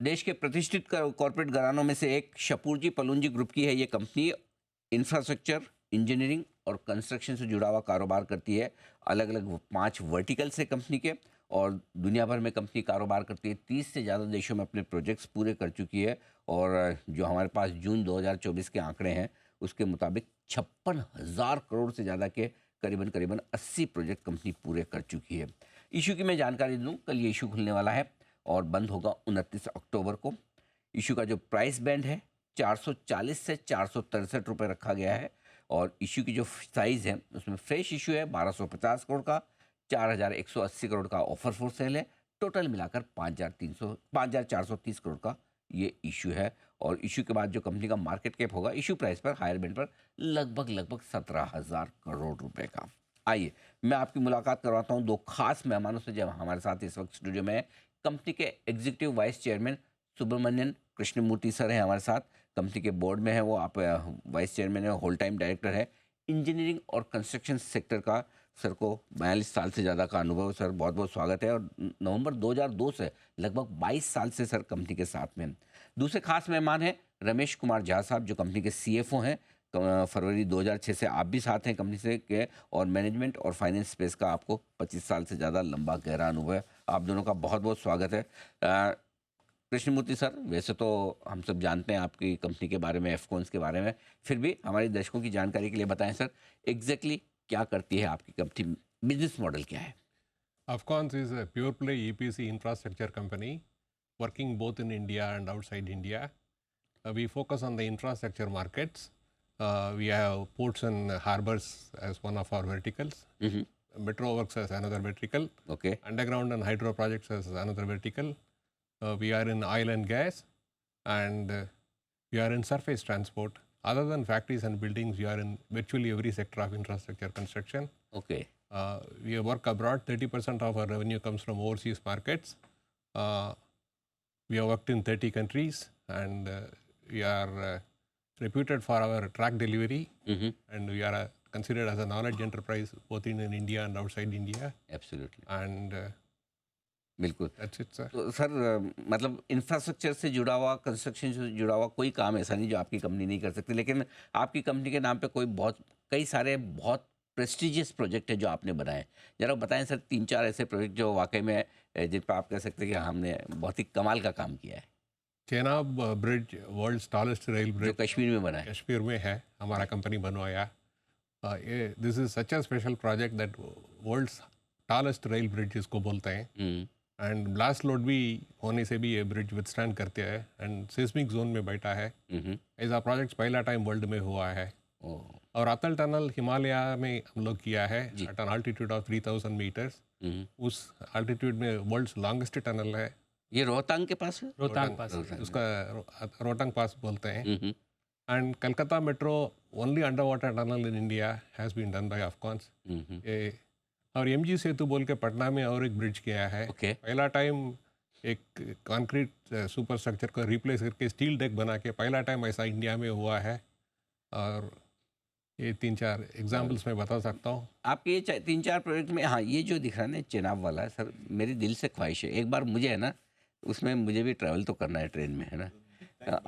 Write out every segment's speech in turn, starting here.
देश के प्रतिष्ठित कॉर्पोरेट घरानों में से एक शपूरजी पलूंजी ग्रुप की है ये कंपनी। इंफ्रास्ट्रक्चर, इंजीनियरिंग और कंस्ट्रक्शन से जुड़ा हुआ कारोबार करती है। अलग अलग 5 वर्टिकल्स है कंपनी के और दुनिया भर में कंपनी कारोबार करती है। 30 से ज़्यादा देशों में अपने प्रोजेक्ट्स पूरे कर चुकी है और जो हमारे पास जून 2024 के आंकड़े हैं उसके मुताबिक 56,000 करोड़ से ज़्यादा के करीबन करीबन 80 प्रोजेक्ट कंपनी पूरे कर चुकी है। इशू की मैं जानकारी दूँ, कल ये इशू खुलने वाला है और बंद होगा 29 अक्टूबर को। इशू का जो प्राइस बैंड है 440 से 463 रुपये रखा गया है और इशू की जो साइज़ है उसमें फ्रेश इशू है 1250 करोड़ का, 4180 करोड़ का ऑफर फॉर सेल है। टोटल मिलाकर 5430 करोड़ का ये इशू है और इशू के बाद जो कंपनी का मार्केट कैप होगा इशू प्राइस पर हायर बैंड पर लगभग 17,000 करोड़ रुपए का। आइए मैं आपकी मुलाकात करवाता हूँ 2 खास मेहमानों से जब हमारे साथ इस वक्त स्टूडियो में है। कंपनी के executive vice chairman Subramanian Krishnamurthy sir हैं हमारे साथ। कंपनी के बोर्ड में है वो, आप वाइस चेयरमैन है, होल टाइम डायरेक्टर है। इंजीनियरिंग और कंस्ट्रक्शन सेक्टर का सर को 42 साल से ज़्यादा का अनुभव। सर बहुत बहुत स्वागत है और नवंबर 2002 से लगभग 22 साल से सर कंपनी के साथ में। दूसरे खास मेहमान हैं रमेश कुमार झा साहब जो कंपनी के सीएफओ हैं। फरवरी 2006 से आप भी साथ हैं कंपनी से के और मैनेजमेंट और फाइनेंस स्पेस का आपको 25 साल से ज़्यादा लंबा गहरा अनुभव है। आप दोनों का बहुत बहुत स्वागत है। कृष्णमूर्ति सर, वैसे तो हम सब जानते हैं आपकी कंपनी के बारे में, एफकॉन्स के बारे में, फिर भी हमारे दर्शकों की जानकारी के लिए बताएं सर एग्जैक्टली क्या करती है आपकी कंपनी, बिजनेस मॉडल क्या है? Afcons is a pure play EPC infrastructure company working both in India and outside India. We focus on the infrastructure markets. We have ports and harbors as one of our verticals. Metro works as another vertical. Okay. Underground and hydro projects as another vertical. We are in oil and gas and we are in surface transport. Other than factories and buildings, we are in virtually every sector of infrastructure construction. Okay. We work abroad. 30% of our revenue comes from overseas markets. We have worked in 30 countries and we are reputed for our track delivery. And we are considered as a knowledge enterprise both in India and outside India. Absolutely. And बिल्कुल। that's it, sir. तो sir मतलब infrastructure से जुड़ा हुआ, construction से जुड़ा हुआ कोई काम ऐसा नहीं जो आपकी कंपनी नहीं कर सकती, लेकिन आपकी कंपनी के नाम पे कई सारे बहुत प्रेस्टिजियस प्रोजेक्ट है जो आपने बनाए। जरा बताएं सर 3-4 ऐसे प्रोजेक्ट जो वाकई में जिन पर आप कह सकते हैं कि हमने बहुत ही कमाल का काम किया है। Chenab bridge world's tallest rail जो ब्रिज कश्मीर में बना है। कश्मीर में है, हमारा कंपनी बनवाया। This is such a special project that world's tallest rail bridge इसको बोलते हैं। एंड ब्लास्ट लोड भी होने से भी ये ब्रिज विथस्टैंड करते हैं एंड सिस्मिक जोन में बैठा है। ऐसा प्रोजेक्ट पहला टाइम वर्ल्ड में हुआ है। और अटल टनल हिमालय में हम लोग किया है at an altitude of 3000 meters. उस अल्टीट्यूड में वर्ल्ड्स लॉन्गेस्ट टनल है। ये रोहतांग के पास है? रोहतांग पास उसका रोहतांग पास बोलते हैं। And Calcutta metro only under water tunnel in India has been done by Afcons. और एमजी सेतु बोल के पटना में और एक ब्रिज किया है। पहला टाइम एक कंक्रीट सुपर स्ट्रक्चर को रिप्लेस करके स्टील डेक बना के पहला टाइम ऐसा इंडिया में हुआ है। और ये 3-4 एग्जाम्पल्स मैं बता सकता हूँ आपके ये 3-4 प्रोजेक्ट में। हाँ, ये जो दिख रहा है ना चेनाब वाला, सर मेरी दिल से ख्वाहिश है एक बार मुझे है ना उसमें मुझे भी ट्रैवल तो करना है ट्रेन में, है ना।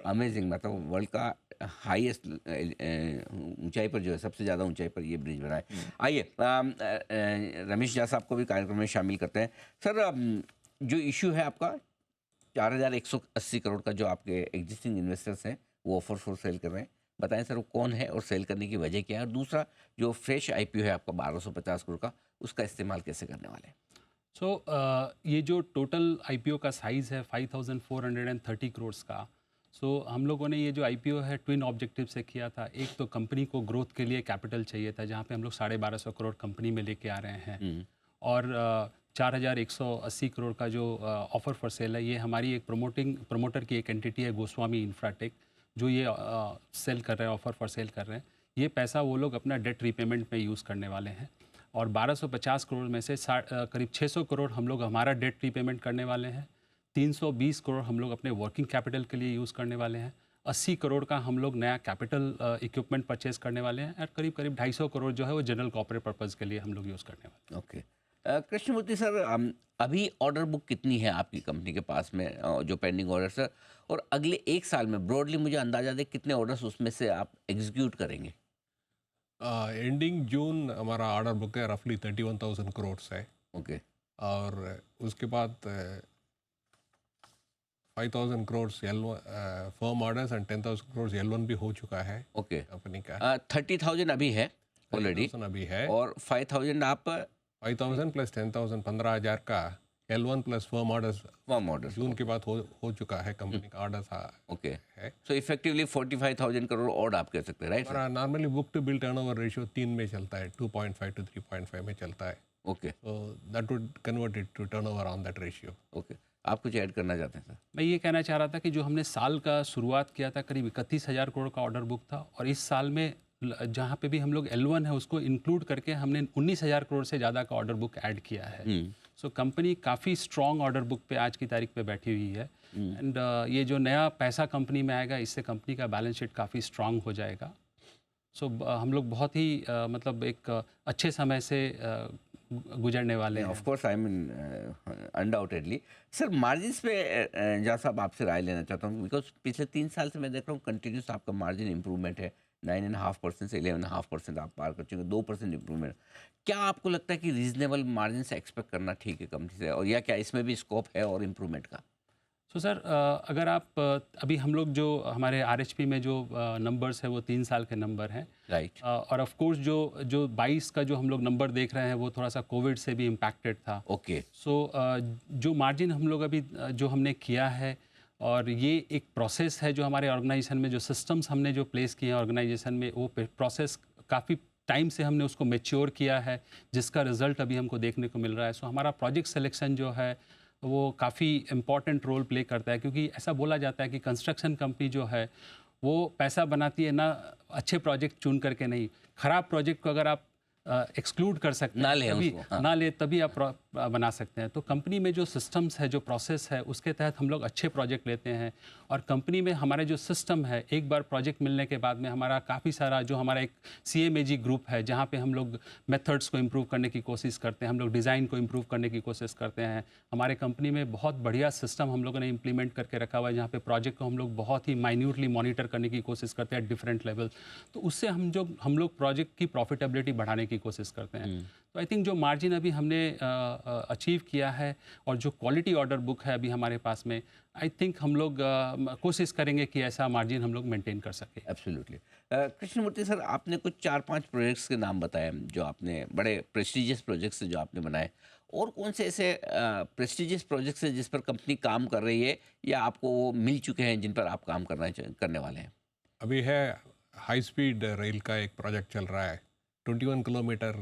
अमेजिंग, मतलब वर्ल्ड का हाईएस्ट ऊंचाई पर जो है सबसे ज़्यादा ऊंचाई पर ये ब्रिज बना है। आइए रमेश झा साहब को भी कार्यक्रम में शामिल करते हैं। सर जो इशू है आपका 4180 करोड़ का जो आपके एग्जिस्टिंग इन्वेस्टर्स हैं वो ऑफर फॉर सेल कर रहे हैं, बताएं सर वो कौन है और सेल करने की वजह क्या है? और दूसरा जो फ्रेश आईपीओ है आपका 1250 करोड़ का, उसका इस्तेमाल कैसे करने वाले हैं? ये जो टोटल आईपीओ का साइज़ है 5430 करोड़ का। हम लोगों ने ये जो आईपीओ है ट्विन ऑब्जेक्टिव से किया था। एक तो कंपनी को ग्रोथ के लिए कैपिटल चाहिए था, जहाँ पे हम लोग 1250 करोड़ कंपनी में लेके आ रहे हैं। और 4180 करोड़ का जो ऑफर फॉर सेल है, ये हमारी एक प्रमोटर की एक एंटिटी है गोस्वामी इंफ्राटेक, जो ये सेल कर रहे हैं, ऑफर फॉर सेल कर रहे हैं। ये पैसा वो लोग अपना डेट रीपेमेंट में यूज़ करने वाले हैं। और 1250 करोड़ में से करीब 600 करोड़ हम लोग हमारा डेट रीपेमेंट करने वाले हैं। 320 करोड़ हम लोग अपने वर्किंग कैपिटल के लिए यूज़ करने वाले हैं। 80 करोड़ का हम लोग नया कैपिटल इक्विपमेंट परचेज करने वाले हैं और करीब 250 करोड़ जो है वो जनरल कॉर्पोरेट पर्पज़ के लिए हम लोग यूज़ करने वाले हैं। ओके, कृष्णमूर्ति सर, अभी ऑर्डर बुक कितनी है आपकी कंपनी के पास में, जो पेंडिंग ऑर्डर्स है, और अगले एक साल में ब्रॉडली मुझे अंदाजा दे कितने ऑर्डर्स उसमें से आप एग्जीक्यूट करेंगे? एंडिंग जून हमारा ऑर्डर बुक है रफली 31,000 करोड़ है। ओके। और उसके बाद 5,000 crore firm orders and 10,000 crore L1 भी हो चुका है ओके। कंपनी का। 30,000 अभी है ऑलरेडी, 30,000 अभी है, और 5,000 आप 5,000 प्लस 10,000 15,000 का L1 plus firm orders firm orders. जून के बाद हो चुका है कंपनी का ऑर्डर्स ओके, है। सो इफेक्टिवली 45,000 करोड़ और आप कह सकते हैं, राइट? हमारा normally book to bill turnover ratio 3 में चलता है, 2.5 to 3.5 में चलता है। Okay. So that would convert it to turnover on that ratio. Okay, आप कुछ ऐड करना चाहते हैं सर? मैं ये कहना चाह रहा था कि जो हमने साल का शुरुआत किया था करीब 31,000 करोड़ का ऑर्डर बुक था, और इस साल में जहाँ पे भी हम लोग L1 है उसको इंक्लूड करके हमने 19,000 करोड़ से ज़्यादा का ऑर्डर बुक ऐड किया है। सो कंपनी काफ़ी स्ट्रॉन्ग ऑर्डर बुक पे आज की तारीख पे बैठी हुई है। एंड ये जो नया पैसा कंपनी में आएगा, इससे कंपनी का बैलेंस शीट काफ़ी स्ट्रॉन्ग हो जाएगा। सो हम लोग बहुत ही मतलब एक अच्छे समय से गुजरने वाले हैं। Of course, I mean undoubtedly. Sir, margins पे जहाँ साहब आपसे राय लेना चाहता हूँ, बिकॉज पिछले 3 साल से मैं देख रहा हूँ कंटिन्यूस आपका मार्जिन इंप्रूवमेंट है। 9.5% से 11.5% आप पार कर चुके हैं, 2% इंप्रूवमेंट। क्या आपको लगता है कि रीजनेबल मार्जिन से एक्सपेक्ट करना ठीक है कंपनी से, और या क्या इसमें भी स्कोप है और इम्प्रूवमेंट का? सो सर, अगर आप अभी हम लोग जो हमारे RHP में जो नंबर्स है वो 3 साल के नंबर हैं, राइट। और ऑफ कोर्स जो 22 का जो हम लोग नंबर देख रहे हैं वो थोड़ा सा कोविड से भी इम्पैक्टेड था। ओके। सो जो मार्जिन हम लोग अभी जो हमने किया है, और ये एक प्रोसेस है जो हमारे ऑर्गेनाइजेशन में, जो सिस्टम्स हमने जो प्लेस किए हैं ऑर्गेनाइजेशन में, वो प्रोसेस काफ़ी टाइम से हमने उसको मैच्योर किया है, जिसका रिजल्ट अभी हमको देखने को मिल रहा है। सो हमारा प्रोजेक्ट सिलेक्शन जो है वो काफ़ी इम्पॉर्टेंट रोल प्ले करता है, क्योंकि ऐसा बोला जाता है कि कंस्ट्रक्शन कंपनी जो है वो पैसा बनाती है ना अच्छे प्रोजेक्ट चुन करके नहीं, ख़राब प्रोजेक्ट को अगर आप एक्सक्लूड कर सकते ना हैं लें तभी, उसको, हाँ। ना ले तभी आप बना सकते हैं। तो कंपनी में जो सिस्टम्स है, जो प्रोसेस है, उसके तहत हम लोग अच्छे प्रोजेक्ट लेते हैं। और कंपनी में हमारे जो सिस्टम है, एक बार प्रोजेक्ट मिलने के बाद में हमारा काफ़ी सारा जो हमारा एक CMAG ग्रुप है, जहाँ पे हम लोग मेथड्स को इम्प्रूव करने की कोशिश करते हैं, हम लोग डिज़ाइन को इम्प्रूव करने की कोशिश करते हैं। हमारे कंपनी में बहुत बढ़िया सिस्टम हम लोगों ने इम्प्लीमेंट करके रखा हुआ है, जहाँ पे प्रोजेक्ट को हम लोग बहुत ही माइन्यूटली मॉनिटर करने की कोशिश करते हैं डिफरेंट लेवल। तो उससे हम लोग प्रोजेक्ट की प्रॉफिटेबिलिटी बढ़ाने की कोशिश करते हैं। तो आई थिंक जो मार्जिन अभी हमने अचीव किया है, और जो क्वालिटी ऑर्डर बुक है अभी हमारे पास में, आई थिंक हम लोग कोशिश करेंगे कि ऐसा मार्जिन हम लोग मेंटेन कर सकें। एब्सोल्युटली। कृष्णमूर्ति सर, आपने कुछ 4-5 प्रोजेक्ट्स के नाम बताए जो आपने, बड़े प्रेस्टिजियस प्रोजेक्ट्स जो आपने बनाए, और कौन से ऐसे प्रेस्टिजियस प्रोजेक्ट्स हैं जिस पर कंपनी काम कर रही है, या आपको वो मिल चुके हैं जिन पर आप काम करने वाले हैं? अभी है हाई स्पीड रेल का एक प्रोजेक्ट चल रहा है, 21 किलोमीटर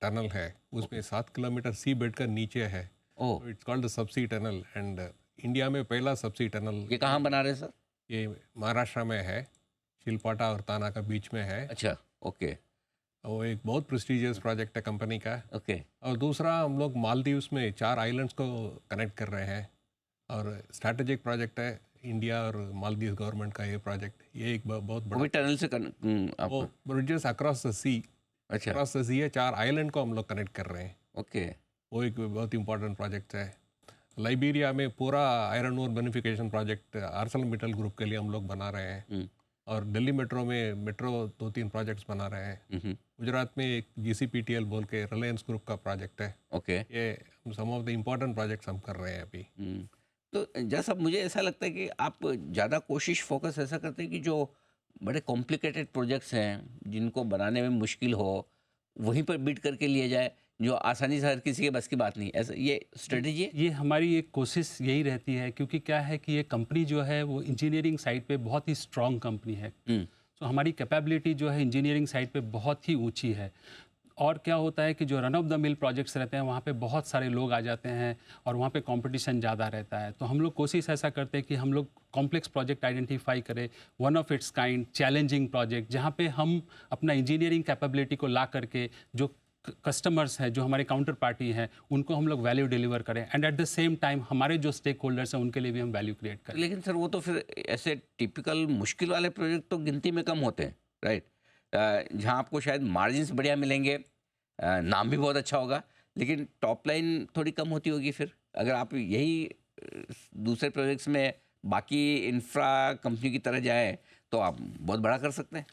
टनल है, उसमें 7 किलोमीटर सी बेड का नीचे है। Oh, it's called subsea tunnel, and India में पहला सबसी टनल। ये कहाँ बना रहे हैं सर? ये महाराष्ट्र में है, शिलपाटा और ताना का बीच में है। अच्छा, ओके। वो एक बहुत प्रेस्टिजियस प्रोजेक्ट है कंपनी का। ओके। और दूसरा, हम लोग मालदीव्स में 4 आइलैंड्स को कनेक्ट कर रहे हैं, और स्ट्रैटेजिक प्रोजेक्ट है इंडिया और मालदीव गवर्नमेंट का ये प्रोजेक्ट। ये एक बहुत वो बड़ा, भी टनल से वो ब्रिजेस अक्रॉस द सी, अच्छा, अक्रॉस द सी है, 4 आइलैंड को हम लोग कनेक्ट कर रहे हैं। ओके। वो एक बहुत इंपॉर्टेंट प्रोजेक्ट है। लाइबेरिया में पूरा iron ore beneficiation project ArcelorMittal group के लिए हम लोग बना रहे हैं। और दिल्ली मेट्रो में 2-3 प्रोजेक्ट्स बना रहे हैं। गुजरात में एक GCPTL बोल के रिलायंस ग्रुप का प्रोजेक्ट है। ओके। ये सम ऑफ द इम्पोर्टेंट प्रोजेक्ट्स हम कर रहे हैं अभी। तो जैसा मुझे ऐसा लगता है कि आप ज़्यादा कोशिश फोकस ऐसा करते हैं कि जो बड़े कॉम्प्लिकेटेड प्रोजेक्ट्स हैं जिनको बनाने में मुश्किल हो, वहीं पर बिड करके लिए जाए, जो आसानी से हर किसी के बस की बात नहीं। ऐसा ये स्ट्रेटजी है? ये हमारी एक कोशिश यही रहती है, क्योंकि क्या है कि ये कंपनी जो है वो इंजीनियरिंग साइड पे बहुत ही स्ट्रांग कंपनी है। तो हमारी कैपेबिलिटी जो है इंजीनियरिंग साइड पे बहुत ही ऊंची है। और क्या होता है कि जो run of the mill projects रहते हैं वहाँ पे बहुत सारे लोग आ जाते हैं, और वहाँ पे कंपटीशन ज़्यादा रहता है। तो हम लोग कोशिश ऐसा करते हैं कि हम लोग कॉम्प्लेक्स प्रोजेक्ट आइडेंटिफाई करें, one of its kind challenging project, जहाँ पे हम अपना इंजीनियरिंग कैपेबिलिटी को ला करके जो कस्टमर्स हैं, जो हमारे काउंटर पार्टी हैं, उनको हम लोग वैल्यू डिलीवर करें, and at the same time हमारे जो स्टेक होल्डर्स हैं उनके लिए भी हम वैल्यू क्रिएट करें। लेकिन सर, वो तो फिर ऐसे टिपिकल मुश्किल वाले प्रोजेक्ट तो गिनती में कम होते हैं, राइट? जहाँ आपको शायद मार्जिन्स बढ़िया मिलेंगे, नाम भी बहुत अच्छा होगा, लेकिन टॉप लाइन थोड़ी कम होती होगी फिर, अगर आप यही दूसरे प्रोजेक्ट्स में बाकी इंफ्रा कंपनी की तरह जाए तो आप बहुत बड़ा कर सकते हैं।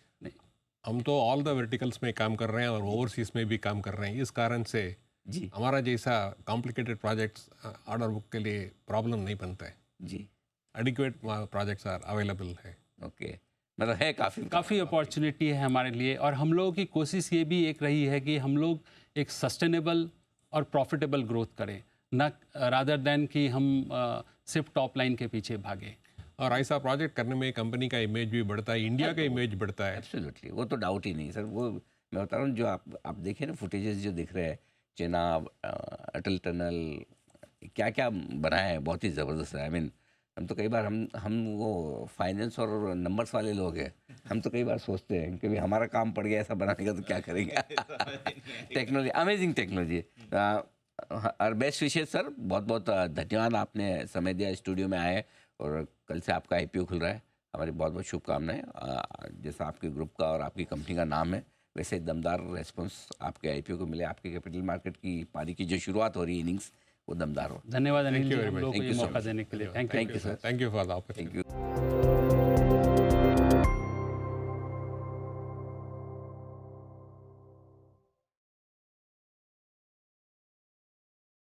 हम तो ऑल द वर्टिकल्स में काम कर रहे हैं और ओवरसीज में भी काम कर रहे हैं। इस कारण से जी हमारा जैसा कॉम्प्लिकेटेड प्रोजेक्ट्स ऑर्डर बुक के लिए प्रॉब्लम नहीं बनता है। जी एडिक्वेट प्रोजेक्ट्स आर अवेलेबल है। ओके, मतलब है काफ़ी अपॉर्चुनिटी है हमारे लिए। और हम लोगों की कोशिश ये भी एक रही है कि हम लोग एक सस्टेनेबल और प्रॉफिटेबल ग्रोथ करें, न रादर देन कि हम सिर्फ टॉप लाइन के पीछे भागें। और ऐसा प्रोजेक्ट करने में कंपनी का इमेज भी बढ़ता है, इंडिया का इमेज बढ़ता है। एब्सोल्युटली, वो तो डाउट ही नहीं सर। वो मैं बता रहा हूँ, जो आप देखें ना फुटेजेस जो दिख रहे हैं, चेनाब, अटल टनल, क्या क्या बनाया है, बहुत ही ज़बरदस्त है। आई मीन हम तो कई बार हम वो फाइनेंस और नंबर्स वाले लोग हैं, हम तो कई बार सोचते हैं कि भाई हमारा काम पड़ गया ऐसा बनाने का तो क्या करेंगे। Technology, amazing technology. और बेस्ट विशेष सर, बहुत बहुत धन्यवाद, आपने समय दिया, स्टूडियो में आए, और कल से आपका आईपीओ खुल रहा है, हमारी बहुत बहुत शुभकामनाएं। जैसा आपके ग्रुप का और आपकी कंपनी का नाम है, वैसे दमदार रेस्पॉन्स आपके आईपीओ को मिले, आपके कैपिटल मार्केट की पारी की जो शुरुआत हो रही है, इनिंग्स, वो दमदार हो। धन्यवाद अनिल जी, very हम much. लोगों को Thank ये you so मौका much. देने के लिए। Thank you, sir. Thank you for the opportunity. Thank you.